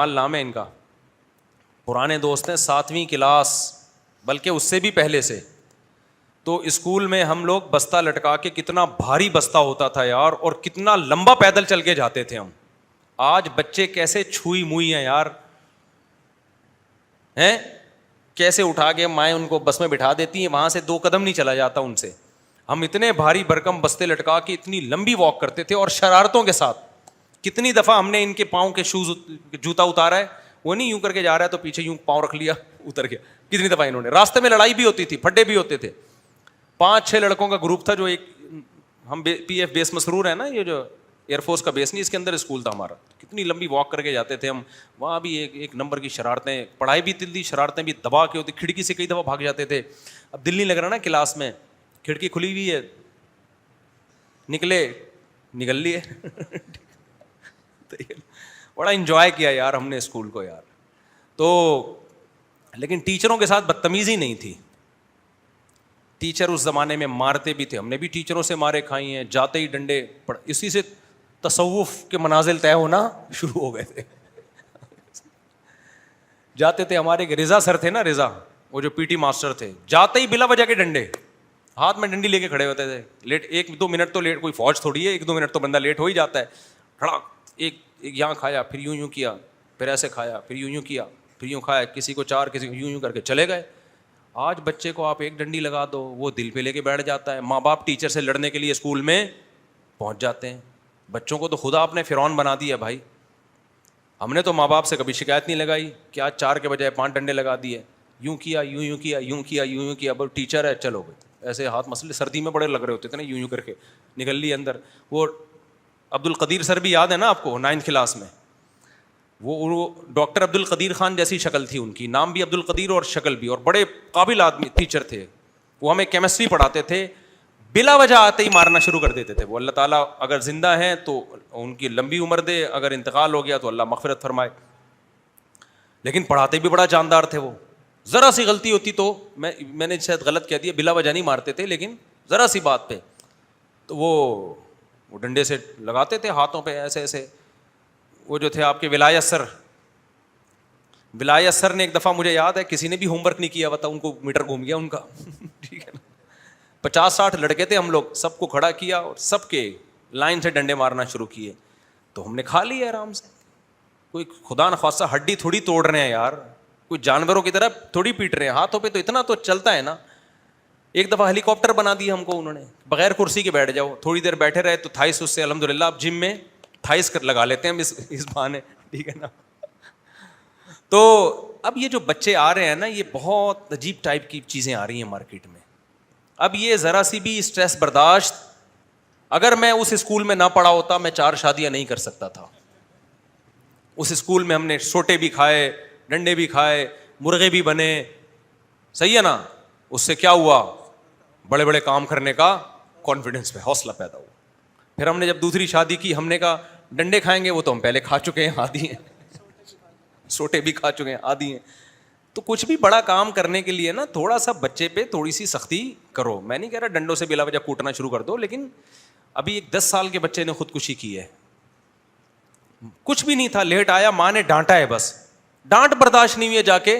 جمال نام ہے ان کا, پرانے دوست ہیں, 7ویں کلاس, بلکہ اس سے بھی پہلے سے. تو اسکول میں ہم لوگ بستہ لٹکا کے, کتنا بھاری بستہ ہوتا تھا یار, اور کتنا لمبا پیدل چل کے جاتے تھے ہم. آج بچے کیسے چھوئی موئی ہیں یار, ہیں کیسے اٹھا کے مائیں ان کو بس میں بٹھا دیتی ہیں, وہاں سے 2 قدم نہیں چلا جاتا ان سے. ہم اتنے بھاری بھرکم بستے لٹکا کے اتنی لمبی واک کرتے تھے, اور شرارتوں کے ساتھ. کتنی دفعہ ہم نے ان کے پاؤں کے شوز, جوتا اتارا ہے, وہ نہیں یوں کر کے جا رہا ہے تو پیچھے یوں پاؤں رکھ لیا, اتر گیا. کتنی دفعہ انہوں نے, راستے میں لڑائی بھی ہوتی تھی, پھڈے بھی ہوتے تھے. 5-6 لڑکوں کا گروپ تھا, جو ایک ہم پی ایف بیس مسرور ہے نا, یہ جو ایئر فورس کا بیس نہیں, اس کے اندر اسکول تھا ہمارا. کتنی لمبی واک کر کے جاتے تھے ہم. وہاں بھی ایک نمبر کی شرارتیں, پڑھائی بھی تھی, شرارتیں بھی دبا کے ہوتی. کھڑکی سے کئی دفعہ بھاگ جاتے تھے. اب دل نہیں لگ رہا نا کلاس میں, کھڑکی کھلی ہوئی ہے, نکل لیے. بڑا انجوائے کیا یار ہم نے اسکول کو یار. تو لیکن ٹیچروں کے ساتھ بدتمیزی نہیں تھی. ٹیچر اس زمانے میں مارتے بھی تھے, ہم نے بھی ٹیچروں سے مارے کھائی ہیں, جاتے ہی ڈنڈے. اسی سے تصوف کے منازل طے ہونا شروع ہو گئے تھے. جاتے تھے, ہمارے ایک رضا سر تھے نا, رضا, وہ جو پی ٹی ماسٹر تھے, جاتے ہی بلا وجہ کے ڈنڈے, ہاتھ میں ڈنڈی لے کے کھڑے ہوتے تھے. لیٹ 1-2 منٹ تو لیٹ, کوئی فوج تھوڑی ہے, 1-2 منٹ تو بندہ لیٹ ہو ہی جاتا ہے. کھڑا ایک یہاں کھایا, پھر یوں کیا, پھر ایسے کھایا, پھر یوں کیا, پھر یوں کھایا, کسی کو 4, کسی کو یوں کر کے چلے گئے. آج بچے کو آپ ایک ڈنڈی لگا دو, وہ دل پہ لے کے بیٹھ جاتا ہے. ماں باپ ٹیچر سے لڑنے کے لیے اسکول میں پہنچ جاتے ہیں. بچوں کو تو خدا اپنے فرعون بنا دیا بھائی. ہم نے تو ماں باپ سے کبھی شکایت نہیں لگائی, کیا 4 کے بجائے 5 ڈنڈے لگا دیے, یوں کیا, یوں کیا, یوں کیا, یوں کیا. اب ٹیچر ہے, چلو بھائی, ایسے ہاتھ مسئلے سردی میں بڑے لگ رہے ہوتے تھے نا, یوں کر کے نکل لی اندر. وہ عبد القدیر سر بھی یاد ہے نا آپ کو, 9th کلاس میں, وہ ڈاکٹر عبد القدیر خان جیسی شکل تھی ان کی, نام بھی عبد القدیر اور شکل بھی, اور بڑے قابل آدمی ٹیچر تھے. وہ ہمیں کیمسٹری پڑھاتے تھے, بلا وجہ آتے ہی مارنا شروع کر دیتے تھے. وہ اللہ تعالیٰ اگر زندہ ہیں تو ان کی لمبی عمر دے, اگر انتقال ہو گیا تو اللہ مغفرت فرمائے. لیکن پڑھاتے بھی بڑا جاندار تھے وہ. ذرا سی غلطی ہوتی تو میں نے شاید غلط کہہ دیا, بلا وجہ نہیں مارتے تھے, لیکن ذرا سی بات پہ تو وہ ڈنڈے سے لگاتے تھے ہاتھوں پہ ایسے ایسے. وہ جو تھے آپ کے ولایت سر نے ایک دفعہ, مجھے یاد ہے, کسی نے بھی ہوم ورک نہیں کیا ہوا تھا, ان کو میٹر گھوم گیا ان کا. ٹھیک ہے نا, 50-60 لڑکے تھے ہم لوگ, سب کو کھڑا کیا اور سب کے لائن سے ڈنڈے مارنا شروع کیے. تو ہم نے کھا لیا آرام سے. کوئی خدا نخواستہ ہڈی تھوڑی توڑ رہے ہیں یار, کوئی جانوروں کی طرح تھوڑی پیٹ رہے ہیں, ہاتھوں پہ تو اتنا تو چلتا ہے نا. ایک دفعہ ہیلی کاپٹر بنا دیا ہم کو انہوں نے, بغیر کرسی کے بیٹھ جاؤ, تھوڑی دیر بیٹھے رہے تو تھائس اس سے الحمدللہ اب جم میں تھائس لگا لیتے ہیں ہم اس بہانے. ٹھیک ہے نا. تو اب یہ جو بچے آ رہے ہیں نا, یہ بہت عجیب ٹائپ کی چیزیں آ رہی ہیں مارکیٹ میں. اب یہ ذرا سی بھی اسٹریس برداشت, اگر میں اس اسکول میں نہ پڑھا ہوتا, میں 4 شادیاں نہیں کر سکتا تھا. اس اسکول میں ہم نے سوٹے بھی کھائے, ڈنڈے بھی کھائے, مرغے بھی بنے, صحیح ہے نا. اس سے کیا ہوا, بڑے بڑے کام کرنے کا کانفیڈنس پہ حوصلہ پیدا ہوا. پھر ہم نے جب دوسری شادی کی, ہم نے کہا ڈنڈے کھائیں گے, وہ تو ہم پہلے کھا چکے ہیں, عادی ہیں. سوٹے بھی کھا چکے ہیں, عادی ہیں. تو کچھ بھی بڑا کام کرنے کے لیے نا, تھوڑا سا بچے پہ تھوڑی سی سختی کرو. میں نہیں کہہ رہا ڈنڈوں سے بلا وجہ کوٹنا شروع کر دو, لیکن ابھی ایک 10 سال کے بچے نے خودکشی کی ہے, کچھ بھی نہیں تھا, لیٹ آیا, ماں نے ڈانٹا ہے, بس ڈانٹ برداشت نہیں ہوئی, جا کے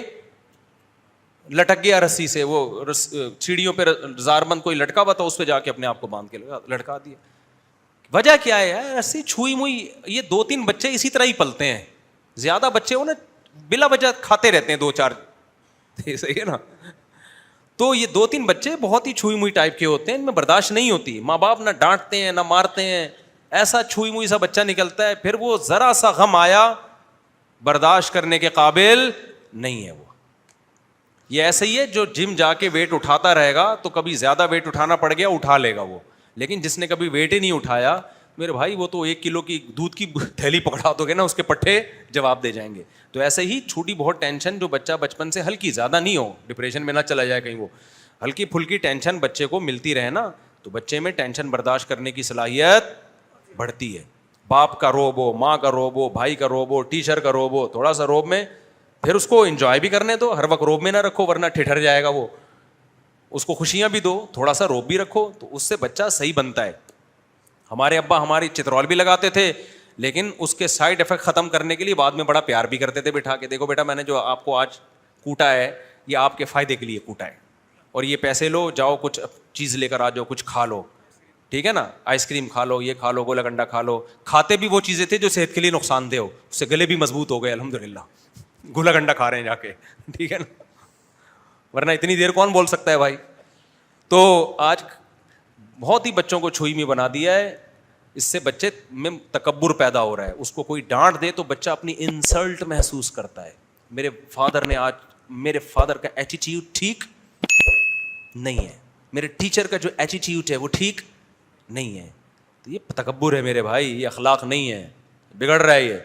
لٹک گیا رسی سے. وہ سیڑھیوں پہ زاربند کوئی لٹکا ہوا تھا, اس پہ جا کے اپنے آپ کو باندھ کے لٹکا دیا. وجہ کیا ہے یار, رسی چھوئی موئی. یہ 2-3 بچے اسی طرح ہی پلتے ہیں, زیادہ بچے وہ نا بلا وجہ کھاتے رہتے ہیں 2-4. صحیح ہے نا. تو یہ 2-3 بچے بہت ہی چھوئی موئی ٹائپ کے ہوتے ہیں, ان میں برداشت نہیں ہوتی. ماں باپ نہ ڈانٹتے ہیں نہ مارتے ہیں, ایسا چھوئی موئی سا بچہ نکلتا ہے. پھر وہ ذرا سا غم آیا, برداشت کرنے کے قابل نہیں ہے وہ. یہ ایسا ہی ہے جو جم جا کے ویٹ اٹھاتا رہے گا تو کبھی زیادہ ویٹ اٹھانا پڑ گیا, اٹھا لے گا وہ. لیکن جس نے کبھی ویٹ ہی نہیں اٹھایا, میرے بھائی, وہ تو 1 کلو کی دودھ کی تھیلی پکڑا دو گے نا, اس کے پٹھے جواب دے جائیں گے. تو ایسے ہی چھوٹی بہت ٹینشن جو بچہ بچپن سے, ہلکی, زیادہ نہیں ہو, ڈپریشن میں نہ چلا جائے کہیں, وہ ہلکی پھلکی ٹینشن بچے کو ملتی رہے نا, تو بچے میں ٹینشن برداشت کرنے کی صلاحیت بڑھتی ہے. باپ کا روب ہو, ماں کا روب ہو, بھائی کا روب ہو, ٹیچر کا روب ہو, تھوڑا سا روب میں پھر اس کو انجوائے بھی کرنے دو. ہر وقت روب میں نہ رکھو, ورنہ ٹھٹر جائے گا وہ. اس کو خوشیاں بھی دو, تھوڑا سا روب بھی رکھو, تو اس سے بچہ صحیح بنتا ہے. ہمارے ابا ہماری چترول بھی لگاتے تھے, لیکن اس کے سائڈ افیکٹ ختم کرنے کے لیے بعد میں بڑا پیار بھی کرتے تھے بٹھا کے, دیکھو بیٹا میں نے جو آپ کو آج کوٹا ہے یہ آپ کے فائدے کے لیے کوٹا ہے, اور یہ پیسے لو, جاؤ کچھ چیز لے کر آ جاؤ, کچھ کھا لو, ٹھیک ہے نا, آئس کریم کھا لو, یہ کھا لو, گولا گنڈا کھا لو. کھاتے بھی وہ چیزیں تھے جو صحت کے لیے نقصان دہ ہو, اس سے گلے بھی مضبوط ہو گئے الحمد للہ, گولا گنڈا کھا رہے ہیں جا کے, ٹھیک ہے نا, ورنہ اتنی دیر کون بول سکتا ہے بھائی. تو آج بہت ہی بچوں کو چھوئی میں بنا دیا ہے, اس سے بچے میں تکبر پیدا ہو رہا ہے. اس کو کوئی ڈانٹ دے تو بچہ اپنی انسلٹ محسوس کرتا ہے. میرے فادر کا ایٹیٹیوڈ ٹھیک نہیں ہے, میرے ٹیچر کا جو ایٹیٹیوڈ ہے وہ ٹھیک نہیں ہے. تو یہ تکبر ہے میرے بھائی, یہ اخلاق نہیں ہے, بگڑ رہا ہے یہ.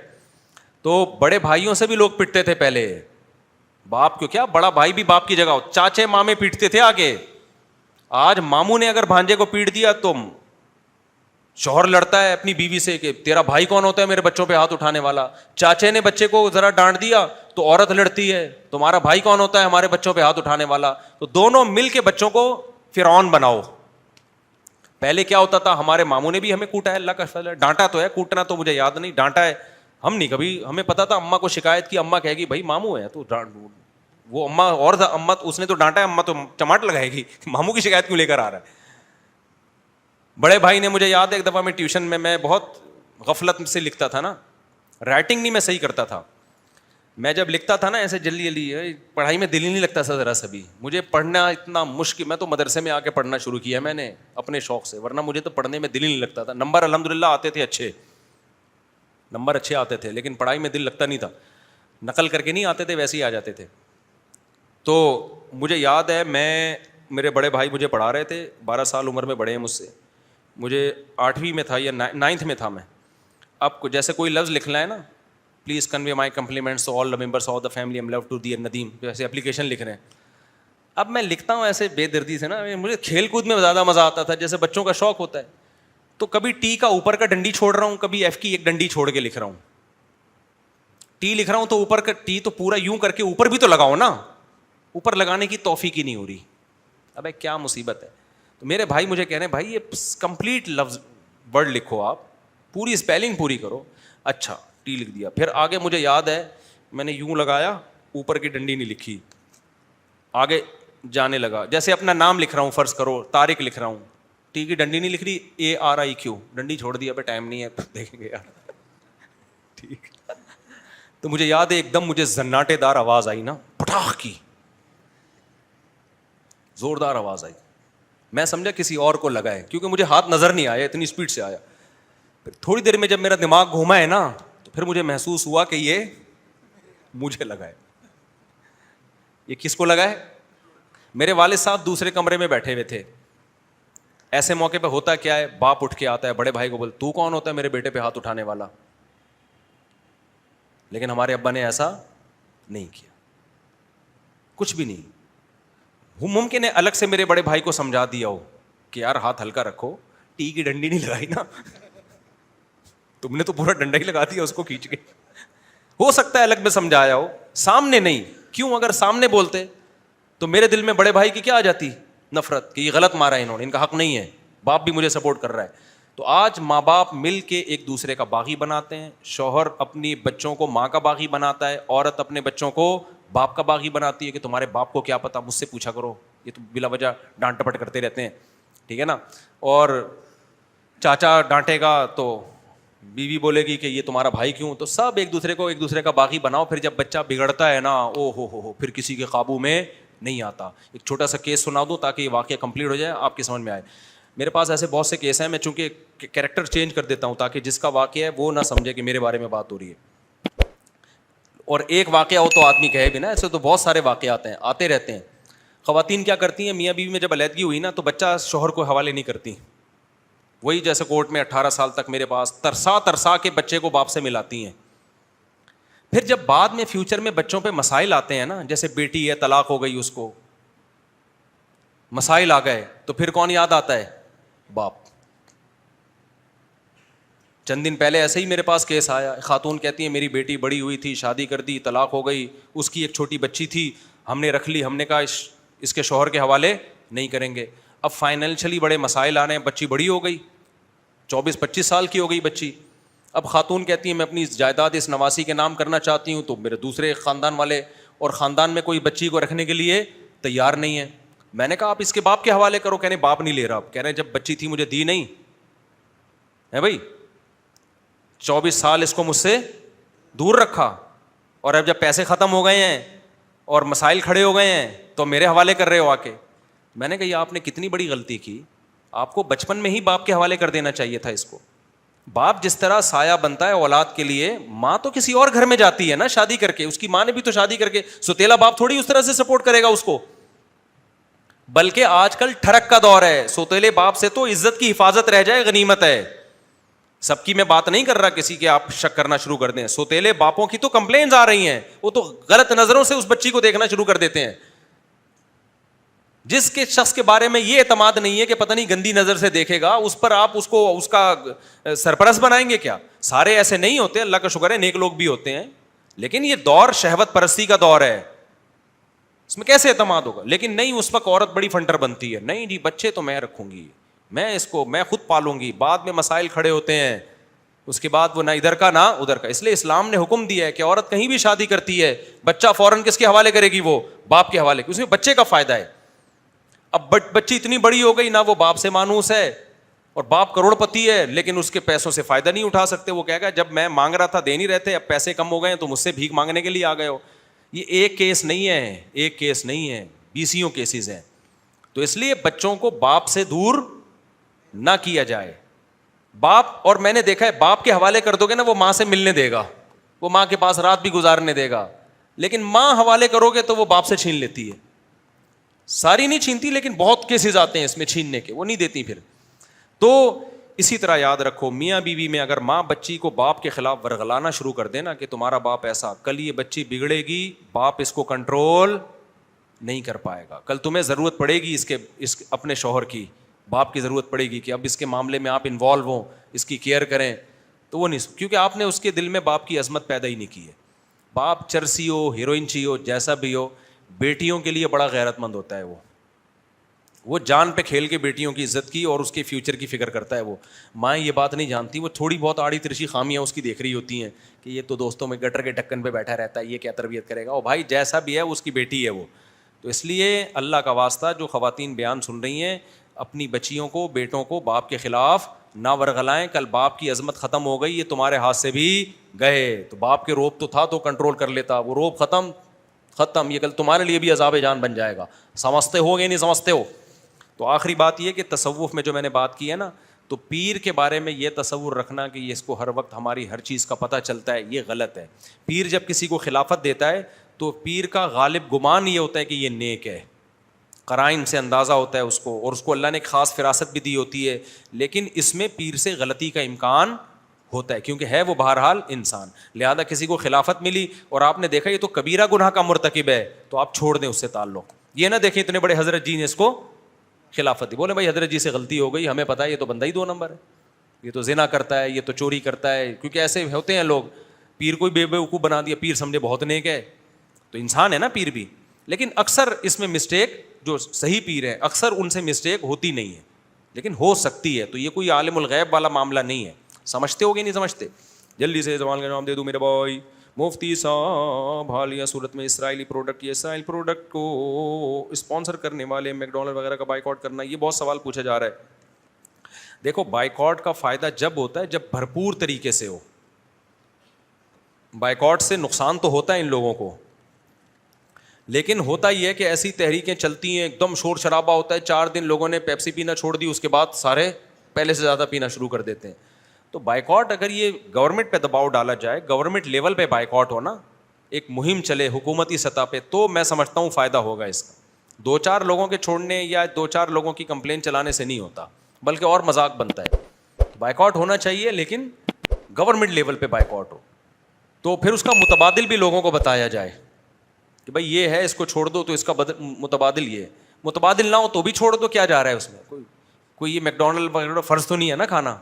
تو بڑے بھائیوں سے بھی لوگ پٹتے تھے پہلے, باپ کیوں کیا, بڑا بھائی بھی باپ کی جگہ ہو, چاچے مامے پیٹتے تھے آگے. آج ماموں نے اگر بھانجے کو پیٹ دیا تو شوہر لڑتا ہے اپنی بیوی سے کہ تیرا بھائی کون ہوتا ہے میرے بچوں پہ ہاتھ اٹھانے والا. چاچے نے بچے کو ذرا ڈانٹ دیا تو عورت لڑتی ہے, تمہارا بھائی کون ہوتا ہے ہمارے بچوں پہ ہاتھ اٹھانے والا. تو دونوں مل کے بچوں کو فرعون بناؤ. پہلے کیا ہوتا تھا, ہمارے ماموں نے بھی ہمیں کوٹا ہے, اللہ کا فضل ہے, ڈانٹا تو ہے, کوٹنا تو مجھے یاد نہیں, ڈانٹا ہے ہم نہیں کبھی. ہمیں پتا تھا اماں کو شکایت کی, اماں کہے گی بھائی ماموں ہے تو وہ اماں, اور اماں اس نے تو ڈانٹا ہے, اماں تو چماٹ لگائے گی, ماموں کی شکایت کیوں لے کر آ رہا ہے. بڑے بھائی نے, مجھے یاد ہے ایک دفعہ میں ٹیوشن میں بہت غفلت سے لکھتا تھا نا, رائٹنگ نہیں میں صحیح کرتا تھا. میں جب لکھتا تھا نا ایسے جلدی جلدی, پڑھائی میں دل ہی نہیں لگتا تھا ذرا سا بھی. مجھے پڑھنا اتنا مشکل, میں تو مدرسے میں آ کے پڑھنا شروع کیا میں نے اپنے شوق سے, ورنہ مجھے تو پڑھنے میں دل ہی نہیں لگتا تھا. نمبر الحمد للہ آتے تھے, اچھے نمبر اچھے آتے تھے, لیکن پڑھائی میں دل لگتا نہیں تھا. نقل کر کے نہیں آتے تھے, ویسے ہی آ جاتے تھے. تو مجھے یاد ہے میرے بڑے بھائی مجھے پڑھا رہے تھے, 12 سال عمر میں بڑے ہیں مجھ سے, مجھے 8ویں میں تھا یا 9th میں تھا میں. اب جیسے کوئی لفظ لکھنا ہے نا, please convey my compliments to all the members of the family, am love to the Nadeem, جیسے اپلیکیشن لکھ رہے ہیں. اب میں لکھتا ہوں ایسے بے دردی سے نا, مجھے کھیل کود میں زیادہ مزہ آتا تھا, جیسے بچوں کا شوق ہوتا ہے. تو کبھی ٹی کا اوپر کا ڈنڈی چھوڑ رہا ہوں, کبھی ایف کی ایک ڈنڈی چھوڑ کے لکھ رہا ہوں. ٹی لکھ رہا ہوں تو اوپر کا ٹی تو پورا یوں کر کے اوپر بھی تو لگاؤ نا, اوپر لگانے کی توفیق ہی نہیں ہو رہی. ابے کیا مصیبت ہے. تو میرے بھائی مجھے کہہ رہے ہیں بھائی یہ کمپلیٹ لفظ ورڈ لکھو, آپ پوری اسپیلنگ پوری کرو. اچھا ٹی لکھ دیا, پھر آگے مجھے یاد ہے میں نے یوں لگایا, اوپر کی ڈنڈی نہیں لکھی, آگے جانے لگا. جیسے اپنا نام لکھ رہا ہوں, فرض کرو طارق لکھ رہا ہوں, ٹی کی ڈنڈی نہیں لکھ رہی, ARIQ, ڈنڈی چھوڑ دی, ابے ٹائم نہیں ہے, دیکھیں گے یار, ٹھیک. تو مجھے یاد ہے ایک دم مجھے زناٹے دار آواز آئی نا, پٹاخ کی زوردار آواز آئی. میں سمجھا کسی اور کو لگا ہے, کیونکہ مجھے ہاتھ نظر نہیں آیا, اتنی اسپیڈ سے آیا. پھر تھوڑی دیر میں جب میرا دماغ گھوما ہے نا, تو پھر مجھے محسوس ہوا کہ یہ مجھے لگا ہے. یہ کس کو لگا ہے؟ میرے والد صاحب دوسرے کمرے میں بیٹھے ہوئے تھے. ایسے موقع پہ ہوتا کیا ہے, باپ اٹھ کے آتا ہے, بڑے بھائی کو بول تو کون ہوتا ہے میرے بیٹے پہ ہاتھ اٹھانے والا. لیکن ہمارے ابا نے ایسا نہیں کیا, کچھ بھی نہیں. ممکن ہے الگ سے میرے بڑے بھائی کو سمجھا دیا ہو کہ یار ہاتھ ہلکا رکھو, ٹی کی ڈنڈی نہیں لگائی نا, تم نے تو پورا ڈنڈا ہی لگا دیا اس کو کھینچ کے. ہو سکتا ہے الگ میں سمجھایا ہو, سامنے نہیں. کیوں, اگر سامنے بولتے تو میرے دل میں بڑے بھائی کی کیا آ جاتی, نفرت, کہ یہ غلط مارا ہے انہوں نے, ان کا حق نہیں ہے, باپ بھی مجھے سپورٹ کر رہا ہے. تو آج ماں باپ مل کے ایک دوسرے کا باغی بناتے ہیں. شوہر اپنی بچوں کو ماں کا باغی بناتا ہے, عورت اپنے بچوں کو باپ کا باغی بناتی ہے کہ تمہارے باپ کو کیا پتا, مجھ سے پوچھا کرو, یہ تو بلا وجہ ڈانٹ ٹپٹ کرتے رہتے ہیں, ٹھیک ہے نا. اور چاچا ڈانٹے گا تو بیوی بولے گی کہ یہ تمہارا بھائی کیوں. تو سب ایک دوسرے کا باغی بناؤ. پھر جب بچہ بگڑتا ہے نا, او ہو پھر کسی کے قابو میں نہیں آتا. ایک چھوٹا سا کیس سنا دوں تاکہ یہ واقعہ کمپلیٹ ہو جائے, آپ کی سمجھ میں آئے. میرے پاس ایسے بہت سے کیس ہیں, میں چونکہ کیریکٹر چینج کر دیتا ہوں تاکہ جس کا واقعہ ہے وہ نہ سمجھے کہ میرے بارے میں بات ہو رہی ہے. اور ایک واقعہ ہو تو آدمی کہے بھی نا, ایسے تو بہت سارے واقعات ہیں, آتے رہتے ہیں. خواتین کیا کرتی ہیں, میاں بیوی میں جب علیحدگی ہوئی نا تو بچہ شوہر کو حوالے نہیں کرتی. وہی جیسے کورٹ میں 18 سال تک میرے پاس ترسا کے بچے کو باپ سے ملاتی ہیں. پھر جب بعد میں فیوچر میں بچوں پہ مسائل آتے ہیں نا, جیسے بیٹی ہے طلاق ہو گئی, اس کو مسائل آ گئے, تو پھر کون یاد آتا ہے, باپ. چند دن پہلے ایسے ہی میرے پاس کیس آیا, خاتون کہتی ہے میری بیٹی بڑی ہوئی تھی, شادی کر دی, طلاق ہو گئی, اس کی ایک چھوٹی بچی تھی, ہم نے رکھ لی, ہم نے کہا اس کے شوہر کے حوالے نہیں کریں گے. اب فائنینشلی بڑے مسائل آ رہے ہیں, بچی بڑی ہو گئی, 24-25 سال کی ہو گئی بچی. اب خاتون کہتی ہے میں اپنی جائیداد اس نواسی کے نام کرنا چاہتی ہوں, تو میرے دوسرے خاندان والے اور خاندان میں کوئی بچی کو رکھنے کے لیے تیار نہیں ہے. میں نے کہا آپ اس کے باپ کے حوالے کرو. کہنے باپ نہیں لے رہا. کہہ رہے ہیں جب بچی تھی مجھے دی نہیں ہے بھائی, 24 سال اس کو مجھ سے دور رکھا, اور اب جب پیسے ختم ہو گئے ہیں اور مسائل کھڑے ہو گئے ہیں تو میرے حوالے کر رہے ہو آ کے. میں نے کہا یہ آپ نے کتنی بڑی غلطی کی, آپ کو بچپن میں ہی باپ کے حوالے کر دینا چاہیے تھا اس کو. باپ جس طرح سایہ بنتا ہے اولاد کے لیے, ماں تو کسی اور گھر میں جاتی ہے نا شادی کر کے, اس کی ماں نے بھی تو شادی کر کے, سوتیلا باپ تھوڑی اس طرح سے سپورٹ کرے گا اس کو. بلکہ آج کل ٹھڑک کا دور ہے, سوتیلے باپ سے تو عزت کی حفاظت رہ جائے غنیمت ہے. سب کی میں بات نہیں کر رہا کسی کے آپ شک کرنا شروع کر دیں. سوتیلے باپوں کی تو کمپلینز آ رہی ہیں, وہ تو غلط نظروں سے اس بچی کو دیکھنا شروع کر دیتے ہیں. جس کے شخص کے بارے میں یہ اعتماد نہیں ہے کہ پتہ نہیں گندی نظر سے دیکھے گا, اس پر آپ اس کو اس کا سرپرست بنائیں گے کیا؟ سارے ایسے نہیں ہوتے, اللہ کا شکر ہے نیک لوگ بھی ہوتے ہیں, لیکن یہ دور شہوت پرستی کا دور ہے, اس میں کیسے اعتماد ہوگا؟ لیکن نہیں, اس وقت عورت بڑی فنٹر بنتی ہے, نہیں جی بچے تو میں رکھوں گی, میں اس کو میں خود پالوں گی. بعد میں مسائل کھڑے ہوتے ہیں, اس کے بعد وہ نہ ادھر کا نہ ادھر کا. اس لیے اسلام نے حکم دیا ہے کہ عورت کہیں بھی شادی کرتی ہے, بچہ فوراً کس کے حوالے کرے گی؟ وہ باپ کے حوالے, اس میں بچے کا فائدہ ہے. اب بچی اتنی بڑی ہو گئی, نہ وہ باپ سے مانوس ہے, اور باپ کروڑ پتی ہے لیکن اس کے پیسوں سے فائدہ نہیں اٹھا سکتے. وہ کہے گا جب میں مانگ رہا تھا دے نہیں رہتے, اب پیسے کم ہو گئے تو مجھ سے بھیک مانگنے کے لیے آ گئے ہو. یہ ایک کیس نہیں ہے, ایک کیس نہیں ہے, 20 کیسز ہیں. تو اس لیے بچوں کو باپ سے دور نہ کیا جائے. باپ, اور میں نے دیکھا ہے باپ کے حوالے کر دو گے نا, وہ ماں سے ملنے دے گا, وہ ماں کے پاس رات بھی گزارنے دے گا. لیکن ماں حوالے کرو گے تو وہ باپ سے چھین لیتی ہے. ساری نہیں چھینتی لیکن بہت کیسز آتے ہیں اس میں چھیننے کے, وہ نہیں دیتی پھر. تو اسی طرح یاد رکھو, میاں بیوی میں اگر ماں بچی کو باپ کے خلاف ورغلانا شروع کر دے نا کہ تمہارا باپ ایسا, کل یہ بچی بگڑے گی, باپ اس کو کنٹرول نہیں کر پائے گا. کل تمہیں ضرورت پڑے گی اس اپنے شوہر کی, باپ کی ضرورت پڑے گی کہ اب اس کے معاملے میں آپ انوالو ہوں, اس کی کیئر کریں, تو وہ نہیں, کیونکہ آپ نے اس کے دل میں باپ کی عظمت پیدا ہی نہیں کی ہے. باپ چرسی ہو, ہیروئن چی ہو, جیسا بھی ہو, بیٹیوں کے لیے بڑا غیرت مند ہوتا ہے. وہ جان پہ کھیل کے بیٹیوں کی عزت کی اور اس کے فیوچر کی فکر کرتا ہے. وہ مائیں یہ بات نہیں جانتی, وہ تھوڑی بہت آڑی ترچی خامیاں اس کی دیکھ رہی ہوتی ہیں کہ یہ تو دوستوں میں گٹر کے ڈھکن پہ بیٹھا رہتا ہے, یہ کیا تربیت کرے گا. او بھائی جیسا بھی ہے اس کی بیٹی ہے وہ. تو اس لیے اللہ کا واسطہ جو خواتین بیان سن رہی ہیں, اپنی بچیوں کو, بیٹوں کو باپ کے خلاف نہ ورغلائیں. کل باپ کی عظمت ختم ہو گئی, یہ تمہارے ہاتھ سے بھی گئے. تو باپ کے روب تو تھا تو کنٹرول کر لیتا, وہ روب ختم, یہ کل تمہارے لیے بھی عذاب جان بن جائے گا. سمجھتے ہو گے نہیں سمجھتے ہو؟ تو آخری بات یہ کہ تصوف میں جو میں نے بات کی ہے نا, تو پیر کے بارے میں یہ تصور رکھنا کہ یہ اس کو ہر وقت ہماری ہر چیز کا پتہ چلتا ہے, یہ غلط ہے. پیر جب کسی کو خلافت دیتا ہے تو پیر کا غالب گمان یہ ہوتا ہے کہ یہ نیک ہے, قرائن سے اندازہ ہوتا ہے اس کو, اور اس کو اللہ نے ایک خاص فراست بھی دی ہوتی ہے. لیکن اس میں پیر سے غلطی کا امکان ہوتا ہے کیونکہ ہے وہ بہرحال انسان. لہذا کسی کو خلافت ملی اور آپ نے دیکھا یہ تو کبیرہ گناہ کا مرتکب ہے, تو آپ چھوڑ دیں اس سے تعلق. یہ نہ دیکھیں اتنے بڑے حضرت جی نے اس کو خلافت دی, بولے بھائی حضرت جی سے غلطی ہو گئی, ہمیں پتہ ہے یہ تو بندہ ہی 2 نمبر ہے, یہ تو زنا کرتا ہے, یہ تو چوری کرتا ہے. کیونکہ ایسے ہوتے ہیں لوگ, پیر کو بے وقوف بنا دیا, پیر سمجھے بہت نیک ہے, تو انسان ہے نا پیر بھی. لیکن اکثر اس میں مسٹیک, جو صحیح پیر ہے اکثر ان سے مسٹیک ہوتی نہیں ہے, لیکن ہو سکتی ہے. تو یہ کوئی عالم الغیب والا معاملہ نہیں ہے. سمجھتے ہو گے نہیں سمجھتے؟ جلدی سے زبان کا نام دے دوں میرے بھائی. مفتی صاحب حالیہ صورت میں اسرائیلی پروڈکٹ, یہ اسرائیل پروڈکٹ کو اسپانسر کرنے والے میک ڈونلڈ وغیرہ کا بائیکاٹ کرنا, یہ بہت سوال پوچھا جا رہا ہے. دیکھو بائیکاٹ کا فائدہ جب ہوتا ہے جب بھرپور طریقے سے ہو. بائیکاٹ سے نقصان تو ہوتا ہے ان لوگوں کو, لیکن ہوتا یہ ہے کہ ایسی تحریکیں چلتی ہیں, ایک دم شور شرابہ ہوتا ہے, 4 دن لوگوں نے پیپسی پینا چھوڑ دی, اس کے بعد سارے پہلے سے زیادہ پینا شروع کر دیتے ہیں. تو بائیکاٹ اگر یہ گورنمنٹ پہ دباؤ ڈالا جائے, گورنمنٹ لیول پہ بائیکاٹ ہونا, ایک مہم چلے حکومتی سطح پہ, تو میں سمجھتا ہوں فائدہ ہوگا اس کا. 2-4 لوگوں کے چھوڑنے یا 2-4 لوگوں کی کمپلین چلانے سے نہیں ہوتا, بلکہ اور مذاق بنتا ہے. بائیکاٹ ہونا چاہیے لیکن گورنمنٹ لیول پہ بائیکاٹ ہو, تو پھر اس کا متبادل بھی لوگوں کو بتایا جائے کہ بھائی یہ ہے, اس کو چھوڑ دو تو اس کا متبادل یہ ہے. متبادل نہ ہو تو بھی چھوڑ دو, کیا جا رہا ہے اس میں, کوئی یہ میک ڈونلڈ وغیرہ فرض تو نہیں ہے نا کھانا,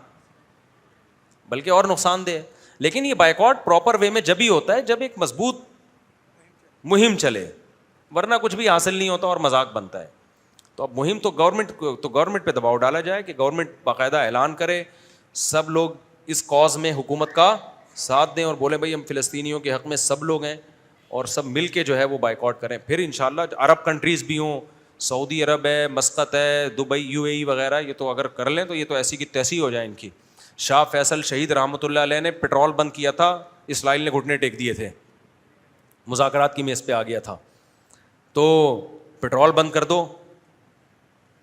بلکہ اور نقصان دہ. لیکن یہ بائیکاٹ پراپر وے میں جب ہی ہوتا ہے جب ایک مضبوط مہم چلے, ورنہ کچھ بھی حاصل نہیں ہوتا اور مذاق بنتا ہے. تو اب مہم تو گورنمنٹ پہ دباؤ ڈالا جائے کہ گورنمنٹ باقاعدہ اعلان کرے, سب لوگ اس کاز میں حکومت کا ساتھ دیں اور بولیں بھائی ہم فلسطینیوں کے حق میں سب لوگ ہیں اور سب مل کے جو ہے وہ بائیکاٹ کریں. پھر انشاءاللہ عرب کنٹریز بھی ہوں, سعودی عرب ہے, مسقط ہے, دبئی, یو اے ای وغیرہ, یہ تو اگر کر لیں تو یہ تو ایسی کی تیسی ہو جائے ان کی. شاہ فیصل شہید رحمۃ اللہ علیہ نے پٹرول بند کیا تھا, اسرائیل نے گھٹنے ٹیک دیے تھے, مذاکرات کی میز پہ آ گیا تھا. تو پٹرول بند کر دو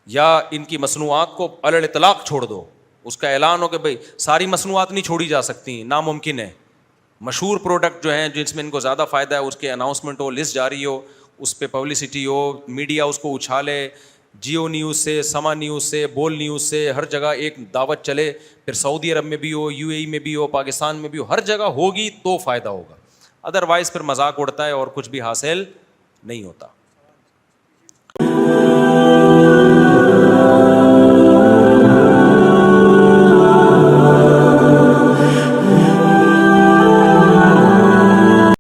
یا ان کی مصنوعات کو علی الاطلاق چھوڑ دو. اس کا اعلان ہو کہ بھائی ساری مصنوعات نہیں چھوڑی جا سکتی, ناممکن ہے. مشہور پروڈکٹ جو ہیں جس میں ان کو زیادہ فائدہ ہے اس کے اناؤنسمنٹ ہو, لسٹ جاری ہو, اس پہ پبلسٹی ہو, میڈیا اس کو اچھالے, جیو نیوز سے, سما نیوز سے, بول نیوز سے, ہر جگہ ایک دعوت چلے. پھر سعودی عرب میں بھی ہو, یو اے ای میں بھی ہو, پاکستان میں بھی ہو, ہر جگہ ہوگی تو فائدہ ہوگا. ادروائز پھر مذاق اڑتا ہے اور کچھ بھی حاصل نہیں ہوتا.